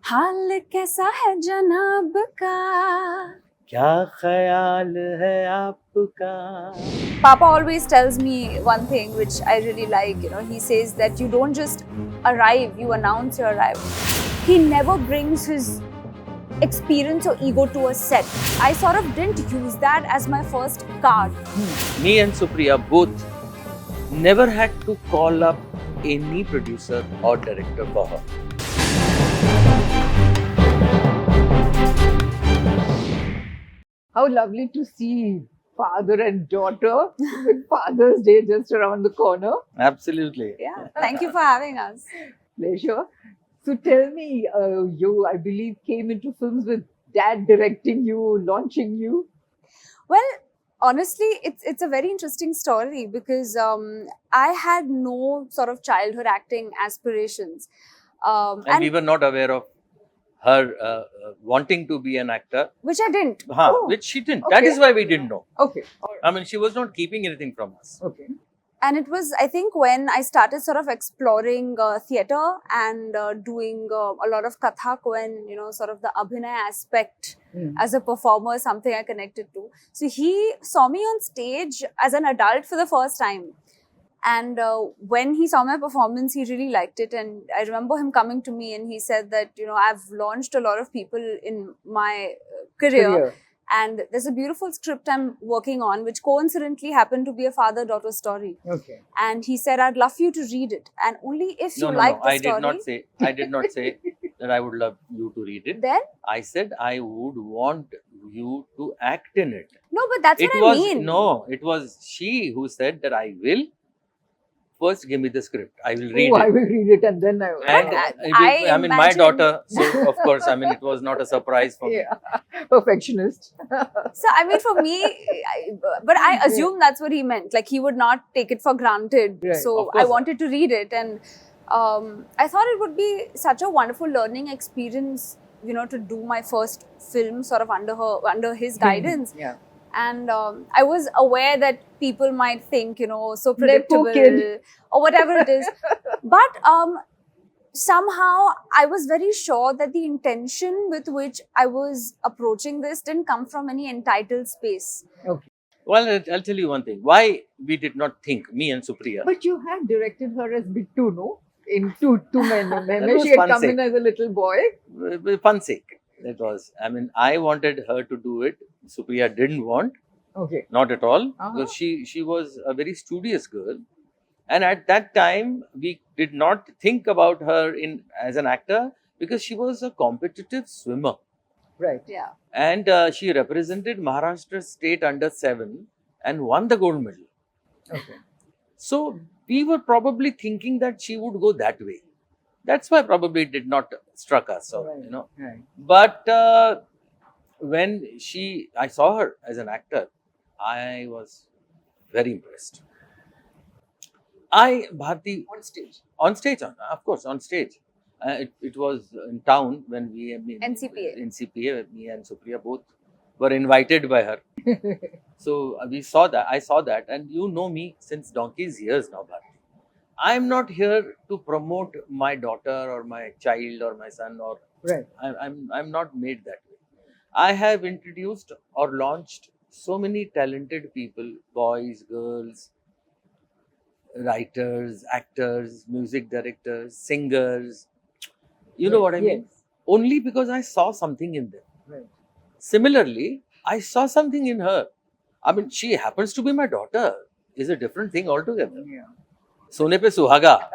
हाल कैसा है जनाब का? क्या ख्याल है आपका? Papa always tells me one thing which I really like. He says that you don't just arrive, you announce your arrival. He never brings his experience or ego to a set. I sort of didn't use that as my first card. Me and Supriya both never had to call up any producer or director for her. How lovely to see father and daughter with Father's Day just around the corner. Absolutely. Yeah, thank you for having us. Pleasure. So tell me, you, I believe, came into films with dad directing you, launching you. Well, honestly, it's a very interesting story because I had no sort of childhood acting aspirations. And we were not aware of her wanting to be an actor, which I didn't. which she didn't. That okay. is why we didn't know. Okay. I mean, she was not keeping anything from us. Okay. And it was, I think, when I started sort of exploring theatre and doing a lot of kathak, when, sort of the abhinay aspect as a performer, something I connected to. So he saw me on stage as an adult for the first time. And when he saw my performance, he really liked it. And I remember him coming to me and he said that, I've launched a lot of people in my career. And there's a beautiful script I'm working on, which coincidentally happened to be a father-daughter story. Okay. And he said, I'd love you to read it. And only if you like the story. I did not say that I would love you to read it. Then? I said I would want you to act in it. No, but that's what I mean. No, it was she who said that I will. First, give me the script. I will read it. I will read it and then I will. And I mean, my daughter, so of course, I mean, it was not a surprise for me. Perfectionist. So, I mean, for me, but I assume that's what he meant. Like, he would not take it for granted. Right. So, I wanted to read it. And I thought it would be such a wonderful learning experience, to do my first film sort of under his guidance. Yeah. And I was aware that people might think, so predictable or whatever it is. But somehow I was very sure that the intention with which I was approaching this didn't come from any entitled space. Okay. Well, I'll tell you one thing. Why we did not think, me and Supriya. But you had directed her as Bittu, no? In two men. was She had fun come sake. in as a little boy. With fun sake. It was. I mean, I wanted her to do it. Supriya didn't want. Okay. Not at all. Because she was a very studious girl. And at that time, we did not think about her as an actor because she was a competitive swimmer. Right. Yeah. And she represented Maharashtra State Under-7 and won the gold medal. Okay. So we were probably thinking that she would go that way. That's why probably it did not struck us. So, Right. Right. But when I saw her as an actor, I was very impressed. Bharti, on stage, of course, on stage. It was in town when NCPA, me and Supriya both were invited by her. So we saw that. I saw that, and you know me since donkey's years now, Bharti. I am not here to promote my daughter or my child or my son, or right. I'm not made that way. I have introduced or launched so many talented people, boys, girls, writers, actors, music directors, singers. You know what I mean? Only because I saw something in them. Right. Similarly, I saw something in her. I mean, she happens to be my daughter. Is a different thing altogether. Yeah. Sone pe suhaga.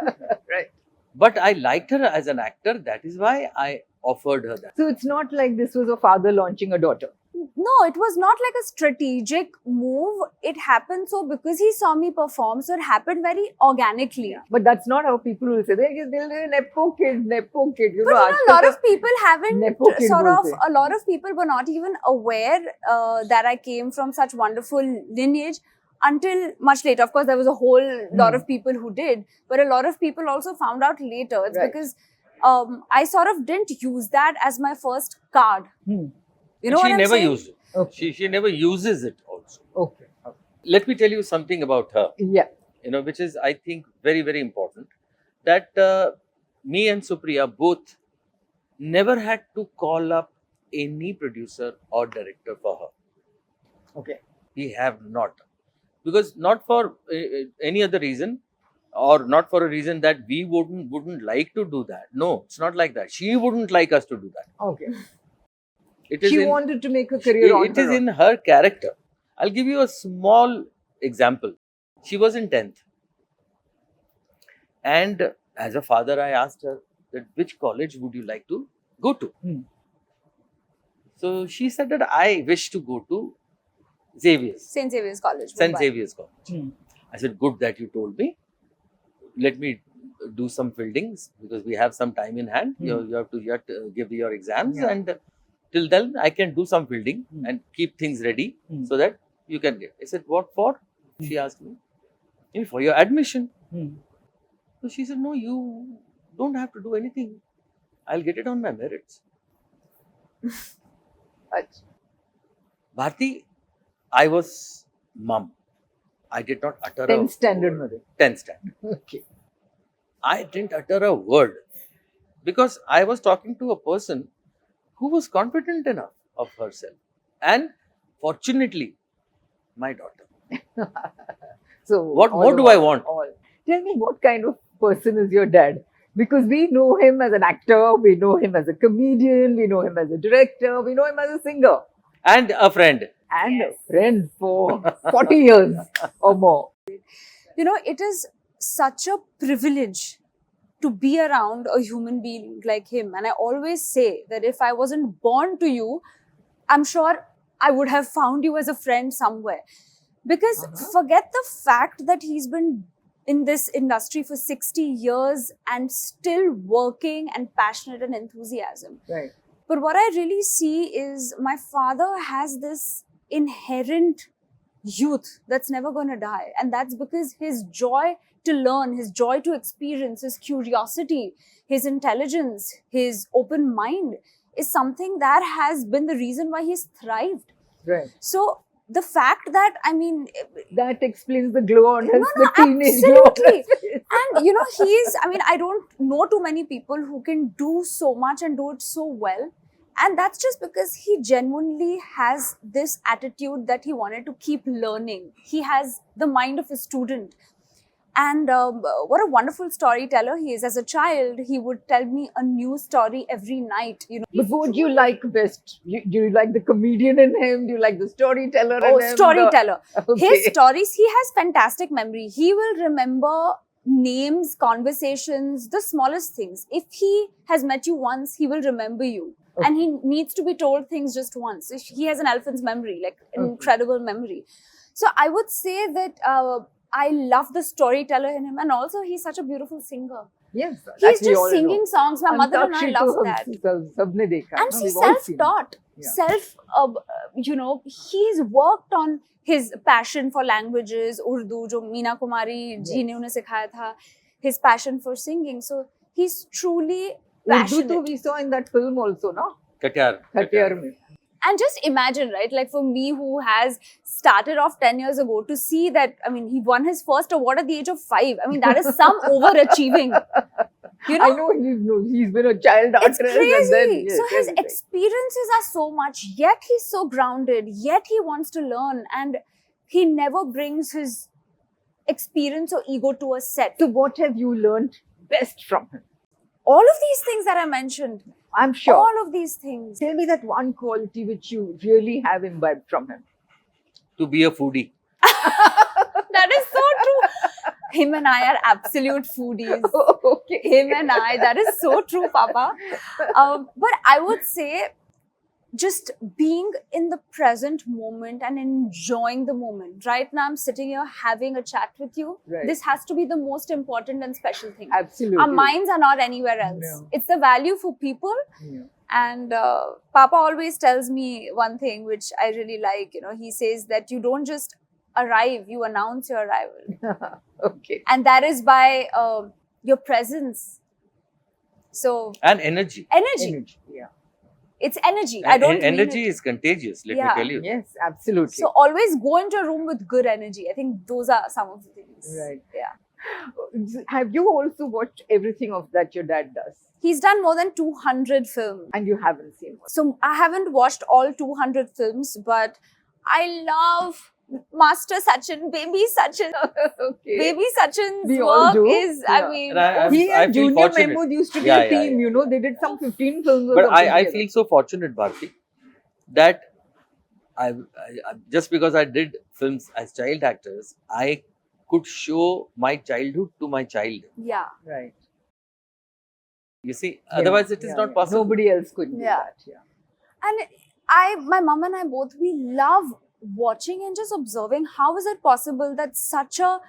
Right. But I liked her as an actor. That is why I offered her that. So it's not like this was a father launching a daughter. No, it was not like a strategic move. It happened so because he saw me perform. So it happened very organically. Yeah. But that's not how people will say. They'll say nepo kid. You but know, a lot of people haven't a lot of people were not even aware that I came from such wonderful lineage until much later. Of course, there was a whole lot of people who did, but a lot of people also found out later. It's because I sort of didn't use that as my first card. You know she what I'm never saying? used it. Okay. She never uses it also. Okay. Let me tell you something about her. Yeah. Which is, I think, very, very important. That me and Supriya both never had to call up any producer or director for her. Okay. We have not, because not for any other reason, or not for a reason that we wouldn't like to do that. No, it's not like that. She wouldn't like us to do that. Okay. It is She wanted to make a career on it is in her character. I'll give you a small example. She was in 10th, and as a father, I asked her that which college would you like to go to. So she said that I wish to go to Xavier's. St. Xavier's College. St. Xavier's College. I said, good that you told me. Let me do some fieldings because we have some time in hand. You have to yet give your exams, and till then I can do some fielding and keep things ready so that you can get. I said, what for? She asked me. For your admission. So she said, no, you don't have to do anything. I'll get it on my merits. Bharti, I was mum. I did not utter 10th standard. 10th standard. Okay. I didn't utter a word because I was talking to a person who was confident enough of herself. And fortunately, my daughter. So what more do I want? Tell me, what kind of person is your dad? Because we know him as an actor, we know him as a comedian, we know him as a director, we know him as a singer. And a friend. And a friend for 40 years or more. You know, it is such a privilege to be around a human being like him. And I always say that if I wasn't born to you, I'm sure I would have found you as a friend somewhere. Because forget the fact that he's been in this industry for 60 years and still working and passionate and enthusiasm. Right. But what I really see is my father has this inherent youth that's never going to die. And that's because his joy to learn, his joy to experience, his curiosity, his intelligence, his open mind is something that has been the reason why he's thrived. Right. So the fact that, I mean, that explains the glow on his the teenage absolutely. And you know, I don't know too many people who can do so much and do it so well. And that's just because he genuinely has this attitude that he wanted to keep learning. He has the mind of a student. And what a wonderful storyteller he is. As a child, he would tell me a new story every night. You know. But what do you like best? Do you like the comedian in him? Do you like the storyteller in him? Oh, storyteller. Okay. His stories, he has fantastic memory. He will remember names, conversations, the smallest things. If he has met you once, he will remember you. Okay. And he needs to be told things just once. He has an elephant's memory, like an incredible memory. So I would say that I love the storyteller in him, and also he's such a beautiful singer. Yes, he's just singing songs. My mother and I love that. And she's self-taught, he's worked on his passion for languages, Urdu, jo Meena Kumari ji ne unhe sikhaya tha, his passion for singing. So he's truly passionate. Urdu we saw in that film also, no? Katiyar. And just imagine, right? Like for me, who has started off 10 years ago, to see that, I mean, he won his first award at the age of 5. I mean, that is some overachieving. You know? I know he's been a child actress. It's crazy. And then, so his experiences are so much, yet he's so grounded, yet he wants to learn, and he never brings his experience or ego to a set. So what have you learned best from him? All of these things that I mentioned. I'm sure. All of these things. Tell me that one quality which you really have imbibed from him. To be a foodie. That is so true. Him and I are absolute foodies. Okay. Him and I, that is so true, Papa. But I would say just being in the present moment and enjoying the moment. Right now, I'm sitting here having a chat with you. Right. This has to be the most important and special thing. Absolutely. Our minds are not anywhere else. No. It's the value for people. Yeah. And Papa always tells me one thing which I really like. You know, he says that you don't just arrive, you announce your arrival. Okay. And that is by your presence. So and energy. Yeah. It's energy. And I don't energy mean it. is contagious, let me tell you. Yes, absolutely. So always go into a room with good energy. I think those are some of the things. Right. Yeah. Have you also watched everything of that your dad does? He's done more than 200 films. And you haven't seen one? So I haven't watched all 200 films, but I love Master Sachin, Baby Sachin. Okay. Baby Sachin's We all work do. is, I Yeah. mean, He I and feel Junior fortunate. Mahmood used to be Yeah, a yeah, team, yeah. you know, they did some 15 films or But something I together. feel so fortunate, Bharti, that I just because I did films as child actors, I could show my childhood to my child. yeah. Right. You see, Yeah, otherwise it is yeah, not yeah. possible. Nobody else could do Yeah. that. Yeah. And my mom and I both, we love watching and just observing how is it possible that such a,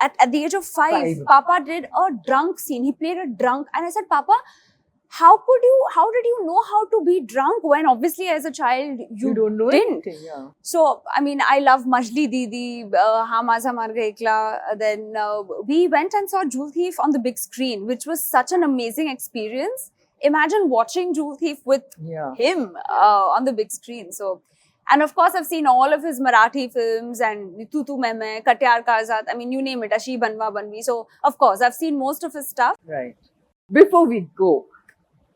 at the age of 5, Papa did a drunk scene. He played a drunk. And I said, Papa, how did you know how to be drunk when obviously as a child you don't know didn't. anything. Yeah. So, I mean, I love Majli Didi, Haan Maaza Mar Gaye Ekla. Then we went and saw Jewel Thief on the big screen, which was such an amazing experience. Imagine watching Jewel Thief with Yeah. him on the big screen. So, and of course, I've seen all of his Marathi films and Tu Tu Main Main, Katyar Ka Azad. I mean, you name it, Ashi Banwa Banvi. So, of course, I've seen most of his stuff. Right. Before we go,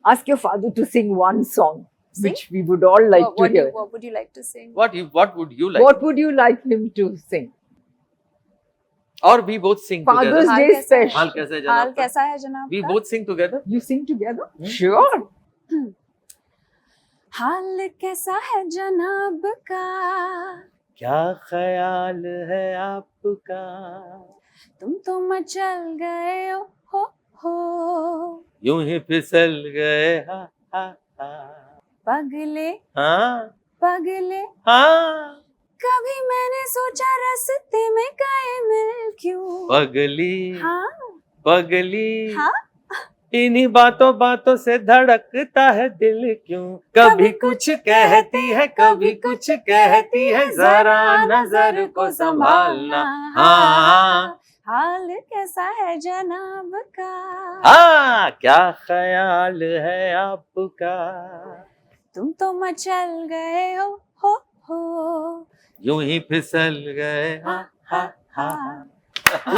ask your father to sing one song, Sing? which we would all like to hear. What would you like to sing? What would you like? What would you like him to sing? Or we both sing Father's together. Day special. Haal kaisa hai Haal Janab ka? kaisa hai Janab We ka? both sing together. You sing together? Hmm? Sure. हाल कैसा है जनाब का, क्या ख्याल है आपका, तुम तो मचल गए हो यूं ही फिसल गए हा हा हा पगले हाँ पगले, हाँ कभी मैंने सोचा रास्ते में कहीं मिल क्यों, पगली हाँ पगली हाँ इन्हीं बातों बातों से धड़कता है दिल क्यों, कभी कुछ कहती है कभी कुछ कहती है, जरा नजर को संभालना, हाँ हाल कैसा है जनाब का, हाँ क्या ख्याल है आपका, तुम तो मचल गए हो यूं ही फिसल गए हा हा हा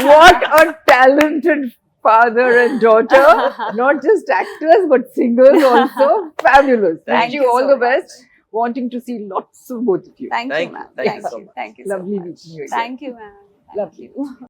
What a talented father and daughter. Not just actors, but singers also. Fabulous. Thank Wish you all so the much. best. Wanting to see lots of both of you. Thank Thank you, you. ma'am. Thank you so much. Thank you so Lovely much. meeting you again. Thank you, ma'am. Thank Lovely. you.